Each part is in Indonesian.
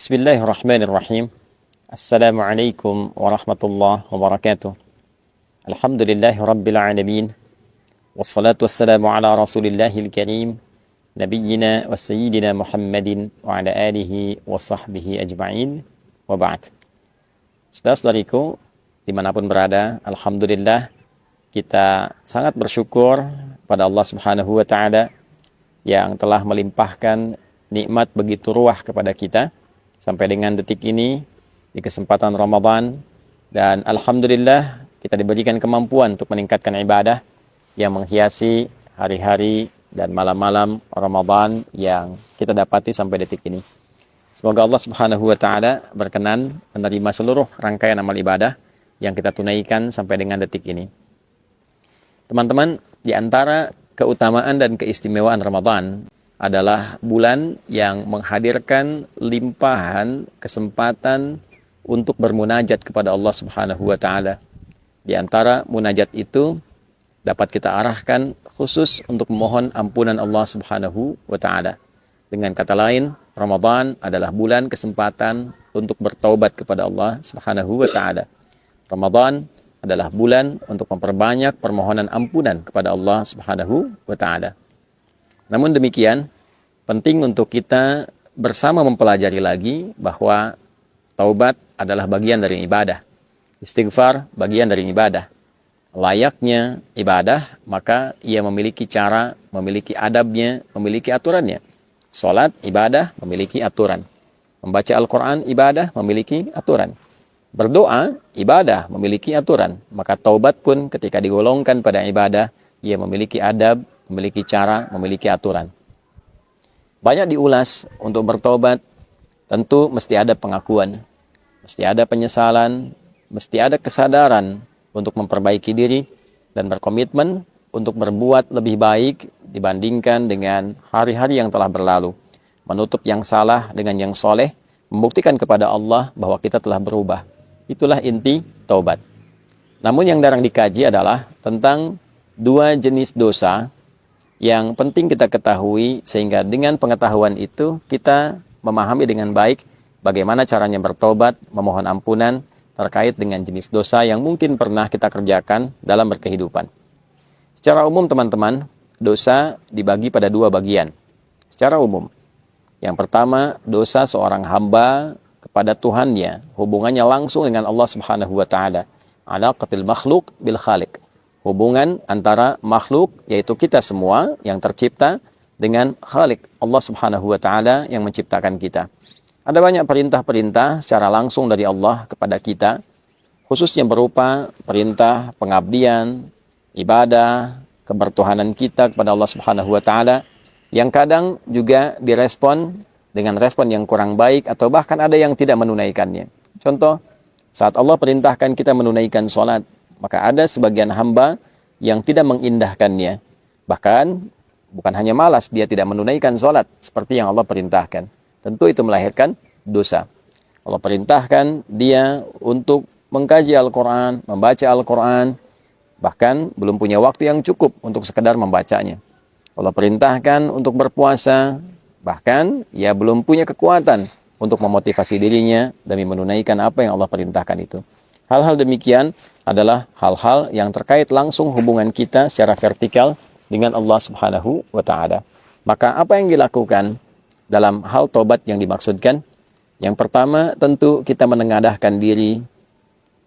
Bismillahirrahmanirrahim. Assalamualaikum warahmatullahi wabarakatuh. Alhamdulillahi rabbil alamin. Wassalatu wassalamu ala rasulillahil karim. Nabiyyina wa sayyidina Muhammadin wa ala alihi wa sahbihi ajma'in. Wa ba'd. Saudara-saudariku, dimanapun berada, alhamdulillah kita sangat bersyukur pada Allah Subhanahu wa ta'ala yang telah melimpahkan nikmat begitu ruah kepada kita sampai dengan detik ini di kesempatan Ramadan, dan alhamdulillah kita diberikan kemampuan untuk meningkatkan ibadah yang menghiasi hari-hari dan malam-malam Ramadan yang kita dapati sampai detik ini. Semoga Allah Subhanahu wa ta'ala berkenan menerima seluruh rangkaian amal ibadah yang kita tunaikan sampai dengan detik ini. Teman-teman, di antara keutamaan dan keistimewaan Ramadan adalah bulan yang menghadirkan limpahan kesempatan untuk bermunajat kepada Allah Subhanahu wa ta'ala. Di antara munajat itu dapat kita arahkan khusus untuk memohon ampunan Allah Subhanahu wa ta'ala. Dengan kata lain, Ramadan adalah bulan kesempatan untuk bertaubat kepada Allah Subhanahu wa ta'ala. Ramadan adalah bulan untuk memperbanyak permohonan ampunan kepada Allah Subhanahu wa ta'ala. Namun demikian, penting untuk kita bersama mempelajari lagi bahwa taubat adalah bagian dari ibadah. Istighfar bagian dari ibadah. Layaknya ibadah, maka ia memiliki cara, memiliki adabnya, memiliki aturannya. Salat, ibadah, memiliki aturan. Membaca Al-Quran, ibadah, memiliki aturan. Berdoa, ibadah, memiliki aturan. Maka taubat pun ketika digolongkan pada ibadah, ia memiliki adab, memiliki cara, memiliki aturan. Banyak diulas untuk bertobat, tentu mesti ada pengakuan, mesti ada penyesalan, mesti ada kesadaran untuk memperbaiki diri dan berkomitmen untuk berbuat lebih baik dibandingkan dengan hari-hari yang telah berlalu. Menutup yang salah dengan yang soleh, membuktikan kepada Allah bahwa kita telah berubah. Itulah inti taubat. Namun yang jarang dikaji adalah tentang dua jenis dosa yang penting kita ketahui, sehingga dengan pengetahuan itu kita memahami dengan baik bagaimana caranya bertobat, memohon ampunan terkait dengan jenis dosa yang mungkin pernah kita kerjakan dalam berkehidupan. Secara umum teman-teman, dosa dibagi pada dua bagian. Secara umum, yang pertama, dosa seorang hamba kepada Tuhannya, hubungannya langsung dengan Allah Subhanahu wa ta'ala. Alaqatil makhluk bil khaliq. Hubungan antara makhluk, yaitu kita semua yang tercipta, dengan Khalik, Allah Subhanahu wa ta'ala yang menciptakan kita. Ada banyak perintah-perintah secara langsung dari Allah kepada kita, khususnya berupa perintah pengabdian, ibadah, kebertuhanan kita kepada Allah Subhanahu wa ta'ala, yang kadang juga direspon dengan respon yang kurang baik, atau bahkan ada yang tidak menunaikannya. Contoh, saat Allah perintahkan kita menunaikan sholat, maka ada sebagian hamba yang tidak mengindahkannya. Bahkan bukan hanya malas, dia tidak menunaikan sholat seperti yang Allah perintahkan. Tentu itu melahirkan dosa. Allah perintahkan dia untuk mengkaji Al-Quran, membaca Al-Quran, bahkan belum punya waktu yang cukup untuk sekedar membacanya. Allah perintahkan untuk berpuasa, bahkan ia belum punya kekuatan untuk memotivasi dirinya demi menunaikan apa yang Allah perintahkan itu. Hal-hal demikian adalah hal-hal yang terkait langsung hubungan kita secara vertikal dengan Allah Subhanahu wa ta'ala. Maka apa yang dilakukan dalam hal tobat yang dimaksudkan? Yang pertama, tentu kita menengadahkan diri,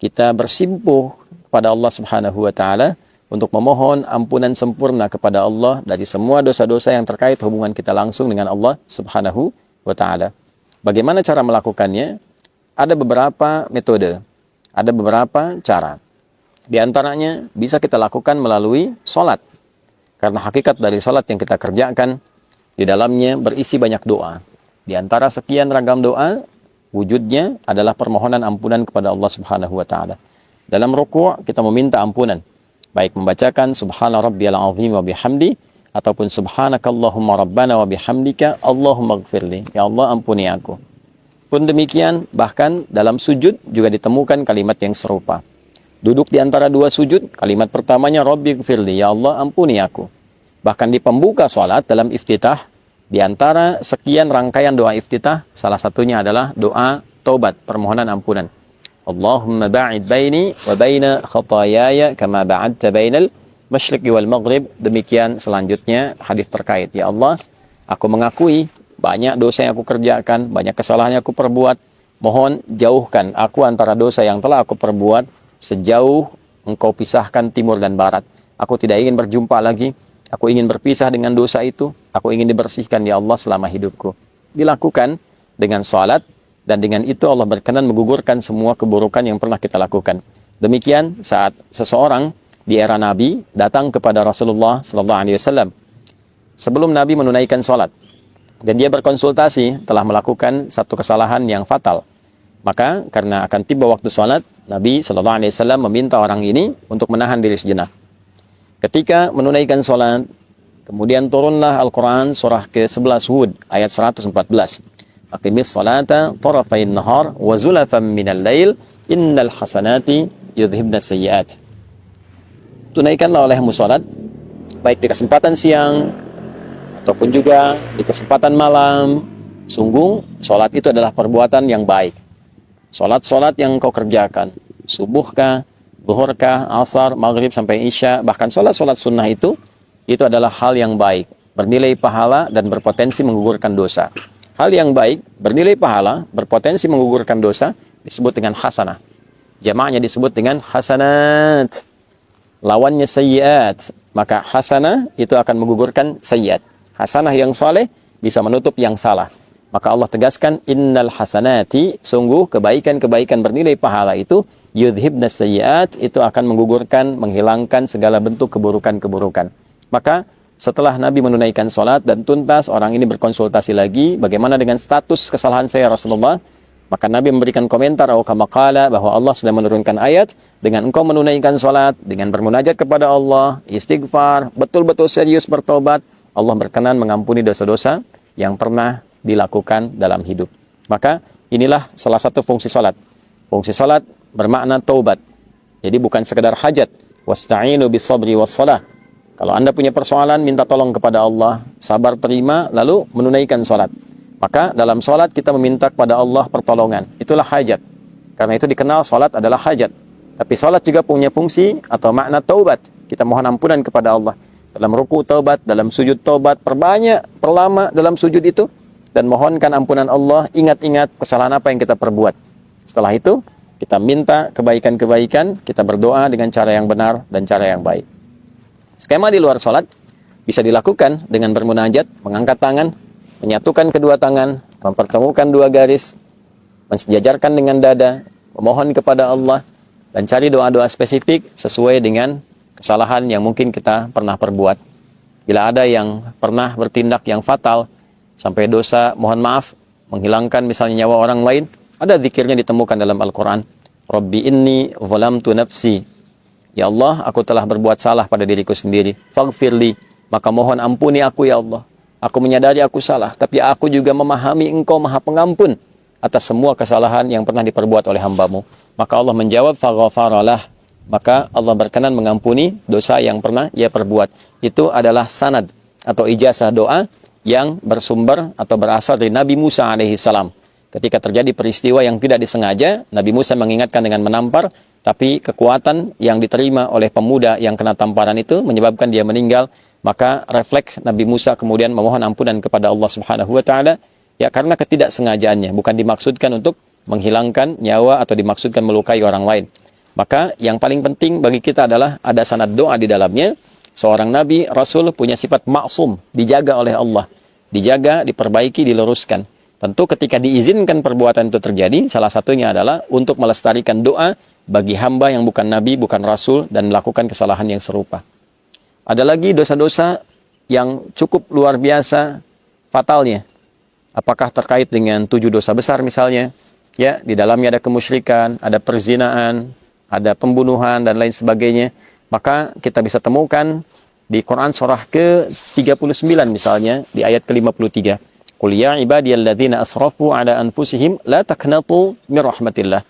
kita bersimpuh kepada Allah Subhanahu wa ta'ala untuk memohon ampunan sempurna kepada Allah dari semua dosa-dosa yang terkait hubungan kita langsung dengan Allah Subhanahu wa ta'ala. Bagaimana cara melakukannya? Ada beberapa metode, ada beberapa cara. Di antaranya bisa kita lakukan melalui sholat. Karena hakikat dari sholat yang kita kerjakan, di dalamnya berisi banyak doa. Di antara sekian ragam doa, wujudnya adalah permohonan ampunan kepada Allah Subhanahu wa ta'ala. Dalam ruku' kita meminta ampunan, baik membacakan subhana rabbiyal azim wa bihamdi, ataupun subhanakallahumma rabbana wa bihamdika Allahumma gfirli, ya Allah ampuni aku. Pun demikian, bahkan dalam sujud juga ditemukan kalimat yang serupa. Duduk di antara dua sujud, kalimat pertamanya Rabbi gfirli, ya Allah ampuni aku. Bahkan di pembuka salat dalam iftitah, Di antara sekian rangkaian doa iftitah, salah satunya adalah doa taubat, permohonan ampunan. Allahumma ba'id baini wa baina khataayaya kama ba'adta bainal masyriqi wal maghrib. Demikian selanjutnya hadis terkait. Ya Allah, aku mengakui banyak dosa yang aku kerjakan, banyak kesalahan yang aku perbuat. Mohon jauhkan aku antara dosa yang telah aku perbuat sejauh Engkau pisahkan timur dan barat. Aku tidak ingin berjumpa lagi. Aku ingin berpisah dengan dosa itu. Aku ingin dibersihkan ya Allah selama hidupku. Dilakukan dengan salat, dan dengan itu Allah berkenan menggugurkan semua keburukan yang pernah kita lakukan. Demikian saat seseorang di era Nabi datang kepada Rasulullah SAW sebelum Nabi menunaikan salat, dan dia berkonsultasi telah melakukan satu kesalahan yang fatal. Maka karena akan tiba waktu salat, Nabi SAW meminta orang ini untuk menahan diri sejenak. Ketika menunaikan salat, kemudian turunlah Al-Quran surah ke-11 Hud ayat 114. Aqimis salata tarafain nahar wa zulafan minal lail innal hasanati yudhibna sayyiat. Tunaikanlah olehmu salat baik di kesempatan siang ataupun juga di kesempatan malam. Sungguh salat itu adalah perbuatan yang baik. Salat-salat yang kau kerjakan, subuhkah, zuhurkah, asar, maghrib sampai isya, bahkan salat-salat sunnah itu adalah hal yang baik, bernilai pahala dan berpotensi menggugurkan dosa. Hal yang baik, bernilai pahala, berpotensi menggugurkan dosa, disebut dengan hasanah. Jamaknya disebut dengan hasanat. Lawannya sayyiat. Maka hasanah itu akan menggugurkan sayyiat. Hasanah yang saleh bisa menutup yang salah. Maka Allah tegaskan, innal hasanati, sungguh kebaikan-kebaikan bernilai pahala itu, yudhibna sayyiat, itu akan menggugurkan, menghilangkan segala bentuk keburukan-keburukan. Maka setelah Nabi menunaikan salat dan tuntas, orang ini berkonsultasi lagi, bagaimana dengan status kesalahan saya Rasulullah? Maka Nabi memberikan komentar kama qala, bahwa Allah sudah menurunkan ayat, dengan engkau menunaikan salat, dengan bermunajat kepada Allah, istighfar, betul-betul serius bertobat, Allah berkenan mengampuni dosa-dosa yang pernah dilakukan dalam hidup. Maka inilah salah satu fungsi salat. Fungsi salat bermakna taubat. Jadi bukan sekedar hajat. Wasta'inu bis sabri was salah. Kalau Anda punya persoalan, minta tolong kepada Allah, sabar terima, lalu menunaikan salat. Maka dalam salat kita meminta kepada Allah pertolongan. Itulah hajat. Karena itu dikenal salat adalah hajat. Tapi salat juga punya fungsi atau makna taubat. Kita mohon ampunan kepada Allah. Dalam ruku taubat, dalam sujud taubat, perbanyak, perlama dalam sujud itu, dan mohonkan ampunan Allah, ingat-ingat kesalahan apa yang kita perbuat. Setelah itu, kita minta kebaikan-kebaikan, kita berdoa dengan cara yang benar dan cara yang baik. Skema di luar sholat bisa dilakukan dengan bermunajat, mengangkat tangan, menyatukan kedua tangan, mempertemukan dua garis, mensejajarkan dengan dada, memohon kepada Allah, dan cari doa-doa spesifik sesuai dengan kesalahan yang mungkin kita pernah perbuat. Bila ada yang pernah bertindak yang fatal, sampai dosa, mohon maaf, menghilangkan misalnya nyawa orang lain, ada zikirnya ditemukan dalam Al-Quran. Rabbi inni zalamtu nafsi. Ya Allah, aku telah berbuat salah pada diriku sendiri. Faghfirli, maka mohon ampuni aku ya Allah. Aku menyadari aku salah, tapi aku juga memahami Engkau Maha Pengampun atas semua kesalahan yang pernah diperbuat oleh hamba-Mu. Maka Allah menjawab, faghfaralah. Maka Allah berkenan mengampuni dosa yang pernah ia perbuat. Itu adalah sanad atau ijazah doa yang bersumber atau berasal dari Nabi Musa alaihissalam. Ketika terjadi peristiwa yang tidak disengaja, Nabi Musa mengingatkan dengan menampar, tapi kekuatan yang diterima oleh pemuda yang kena tamparan itu menyebabkan dia meninggal. Maka refleks Nabi Musa kemudian memohon ampunan kepada Allah Subhanahu wa taala, ya karena ketidaksengajaannya, bukan dimaksudkan untuk menghilangkan nyawa atau dimaksudkan melukai orang lain. Maka yang paling penting bagi kita adalah ada sanad doa di dalamnya. Seorang Nabi, Rasul punya sifat maksum, dijaga oleh Allah. Dijaga, diperbaiki, diluruskan. Tentu ketika diizinkan perbuatan itu terjadi, salah satunya adalah untuk melestarikan doa bagi hamba yang bukan Nabi, bukan Rasul, dan melakukan kesalahan yang serupa. Ada lagi dosa-dosa yang cukup luar biasa fatalnya. Apakah terkait dengan 7 dosa besar misalnya? Ya, di dalamnya ada kemusyrikan, ada perzinaan, ada pembunuhan, dan lain sebagainya. Maka kita bisa temukan di Quran surah ke-39 misalnya, di ayat ke-53. Qul ya ibadiyalladzina asrafu ala anfusihim la taqnatu min rahmatillah.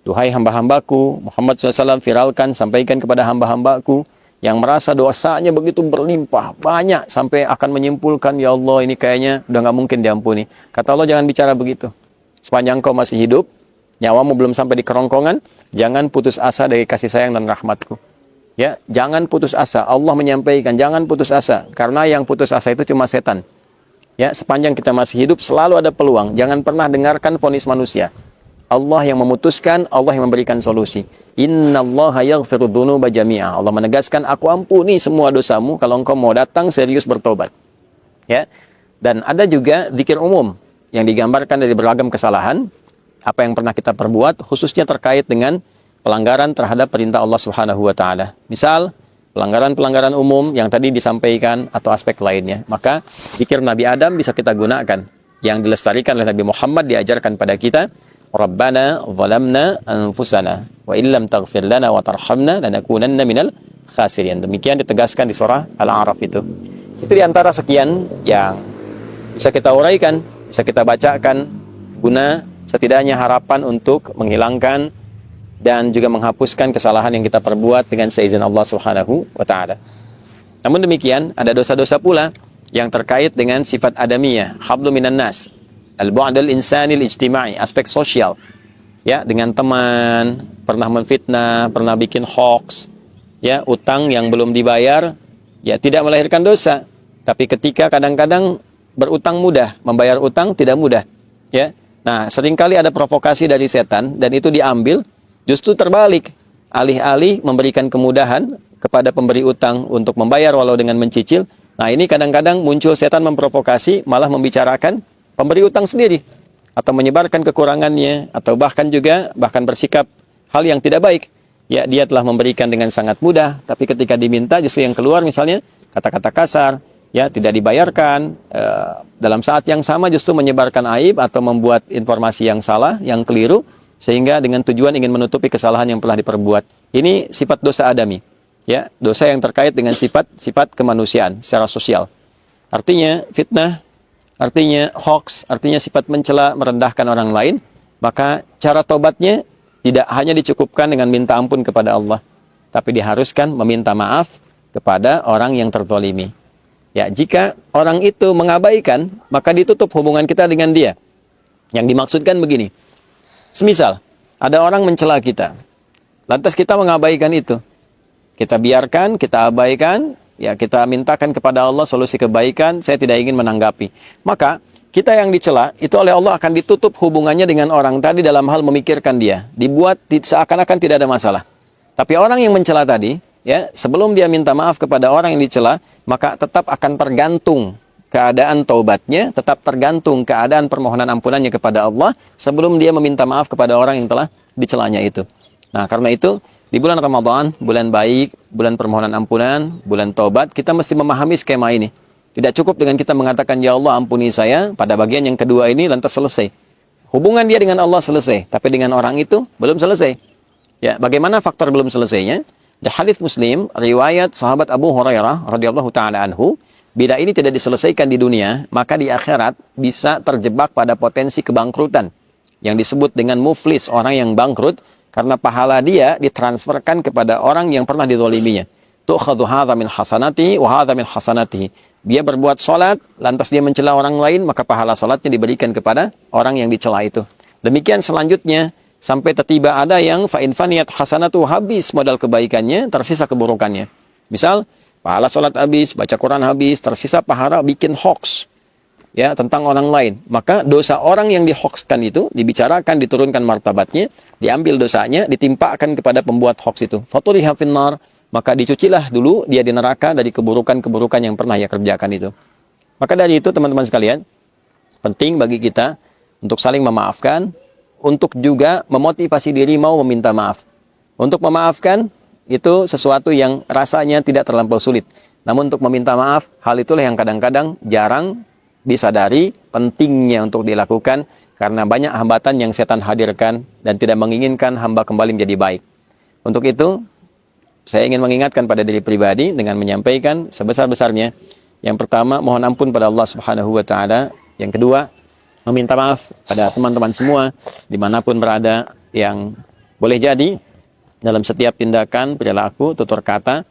Duhai hamba-hambaku, Muhammad SAW viralkan, sampaikan kepada hamba-hambaku yang merasa dosanya begitu berlimpah, banyak, sampai akan menyimpulkan, ya Allah ini kayaknya udah nggak mungkin diampuni. Kata Allah, jangan bicara begitu. Sepanjang kau masih hidup, nyawamu belum sampai di kerongkongan, jangan putus asa dari kasih sayang dan rahmatku. Ya, jangan putus asa. Allah menyampaikan, jangan putus asa. Karena yang putus asa itu cuma setan. Ya, sepanjang kita masih hidup, selalu ada peluang. Jangan pernah dengarkan vonis manusia. Allah yang memutuskan, Allah yang memberikan solusi. Innallaha yaghfiru dzunuba jami'a. Allah menegaskan, aku ampuni semua dosamu kalau engkau mau datang serius bertobat. Ya. Dan ada juga zikir umum yang digambarkan dari beragam kesalahan apa yang pernah kita perbuat, khususnya terkait dengan pelanggaran terhadap perintah Allah Subhanahu wa taala. Misal, pelanggaran-pelanggaran umum yang tadi disampaikan atau aspek lainnya. Maka zikir Nabi Adam bisa kita gunakan. Yang dilestarikan oleh Nabi Muhammad diajarkan pada kita, Rabbana zalamna anfusana wa illam taghfir lana wa tarhamna lanakunanna minal khasirin. Demikian ditegaskan di surah Al-A'raf itu. Itu diantara sekian yang bisa kita uraikan, bisa kita bacakan guna setidaknya harapan untuk menghilangkan dan juga menghapuskan kesalahan yang kita perbuat dengan seizin Allah Subhanahu wa taala. Namun demikian, ada dosa-dosa pula yang terkait dengan sifat adamiyah, hablu minan nas. Al-bu'dal insanil ijtima'i, aspek sosial. Ya, dengan teman, pernah menfitnah, pernah bikin hoax, ya, utang yang belum dibayar, ya tidak melahirkan dosa. Tapi ketika kadang-kadang berutang mudah, membayar utang tidak mudah, ya. Nah, seringkali ada provokasi dari setan dan itu diambil, justru terbalik. Alih-alih memberikan kemudahan kepada pemberi utang untuk membayar walau dengan mencicil. Nah, ini kadang-kadang muncul setan memprovokasi, malah membicarakan pemberi utang sendiri, atau menyebarkan kekurangannya, atau bahkan bersikap hal yang tidak baik. Ya, dia telah memberikan dengan sangat mudah, tapi ketika diminta justru yang keluar misalnya kata-kata kasar, ya tidak dibayarkan. Dalam saat yang sama justru menyebarkan aib atau membuat informasi yang salah, yang keliru, sehingga dengan tujuan ingin menutupi kesalahan yang pernah diperbuat. Ini sifat dosa adami, ya, dosa yang terkait dengan sifat kemanusiaan secara sosial. Artinya fitnah, artinya hoax, artinya sifat mencela, merendahkan orang lain. Maka cara tobatnya tidak hanya dicukupkan dengan minta ampun kepada Allah, tapi diharuskan meminta maaf kepada orang yang terzalimi. Ya, jika orang itu mengabaikan, maka ditutup hubungan kita dengan dia. Yang dimaksudkan begini, semisal ada orang mencela kita, lantas kita mengabaikan itu, kita biarkan, kita abaikan, ya, kita mintakan kepada Allah solusi kebaikan, saya tidak ingin menanggapi. Maka kita yang dicela itu oleh Allah akan ditutup hubungannya dengan orang tadi dalam hal memikirkan dia, dibuat seakan-akan tidak ada masalah. Tapi orang yang mencela tadi, ya, sebelum dia minta maaf kepada orang yang dicela, maka tetap akan tergantung keadaan taubatnya, tetap tergantung keadaan permohonan ampunannya kepada Allah sebelum dia meminta maaf kepada orang yang telah dicelanya itu. Nah, karena itu di bulan Ramadan, bulan baik, bulan permohonan ampunan, bulan taubat, kita mesti memahami skema ini. Tidak cukup dengan kita mengatakan, ya Allah ampuni saya, pada bagian yang kedua ini lantas selesai. Hubungan dia dengan Allah selesai, tapi dengan orang itu belum selesai. Ya, bagaimana faktor belum selesainya? Di hadits Muslim, riwayat sahabat Abu Hurairah radhiyallahu taala anhu, bila ini tidak diselesaikan di dunia, maka di akhirat bisa terjebak pada potensi kebangkrutan yang disebut dengan muflis, orang yang bangkrut, karena pahala dia ditransferkan kepada orang yang pernah dizaliminya. Tu'khadhu hadza min hasanati wa hadza min hasanatihi. Dia berbuat salat, lantas dia mencela orang lain, maka pahala salatnya diberikan kepada orang yang dicela itu. Demikian selanjutnya, sampai tiba ada yang fa in faniyat hasanatu, habis modal kebaikannya, tersisa keburukannya. Misal, pahala salat habis, baca Quran habis, tersisa pahala bikin hoax, ya, tentang orang lain. Maka dosa orang yang dihoaxkan itu dibicarakan, diturunkan martabatnya, diambil dosanya, ditimpakan kepada pembuat hoax itu. Faturiha finnar, maka dicucilah dulu dia di neraka dari keburukan-keburukan yang pernah ia kerjakan itu. Maka dari itu teman-teman sekalian, penting bagi kita untuk saling memaafkan, untuk juga memotivasi diri mau meminta maaf. Untuk memaafkan itu sesuatu yang rasanya tidak terlampau sulit. Namun untuk meminta maaf, hal itulah yang kadang-kadang jarang disadari pentingnya untuk dilakukan, karena banyak hambatan yang setan hadirkan dan tidak menginginkan hamba kembali menjadi baik. Untuk itu, saya ingin mengingatkan pada diri pribadi dengan menyampaikan sebesar-besarnya. Yang pertama, mohon ampun pada Allah Subhanahu wa taala. Yang kedua, meminta maaf pada teman-teman semua dimanapun berada, yang boleh jadi dalam setiap tindakan, perilaku, tutur kata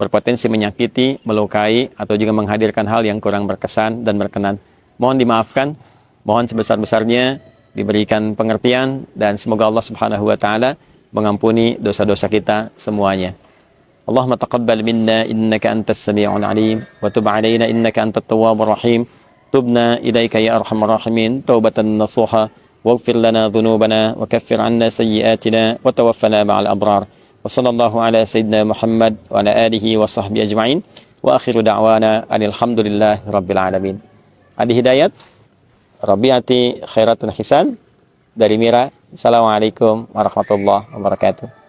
berpotensi menyakiti, melukai, atau juga menghadirkan hal yang kurang berkesan dan berkenan. Mohon dimaafkan, mohon sebesar-besarnya diberikan pengertian, dan semoga Allah Subhanahu wa taala mengampuni dosa-dosa kita semuanya. Allahumma taqabbal minna innaka antas sami'ul alim wa tub 'alaina innaka antat tawwabur rahim. Tubna ilaika ya arhamar rahimin taubatan nasuha waghfir lana dhunubana wa kaffir 'anna sayyi'atina wa tawaffana ma'al abrar. Wa sallallahu ala sayyidina Muhammad wa ala alihi wa sahbihi ajma'in. Wa akhiru da'wana alhamdulillahi rabbil alamin. Adi Hidayat, Rabiati Khairatun Hisan dari Mira. Assalamualaikum warahmatullahi wabarakatuh.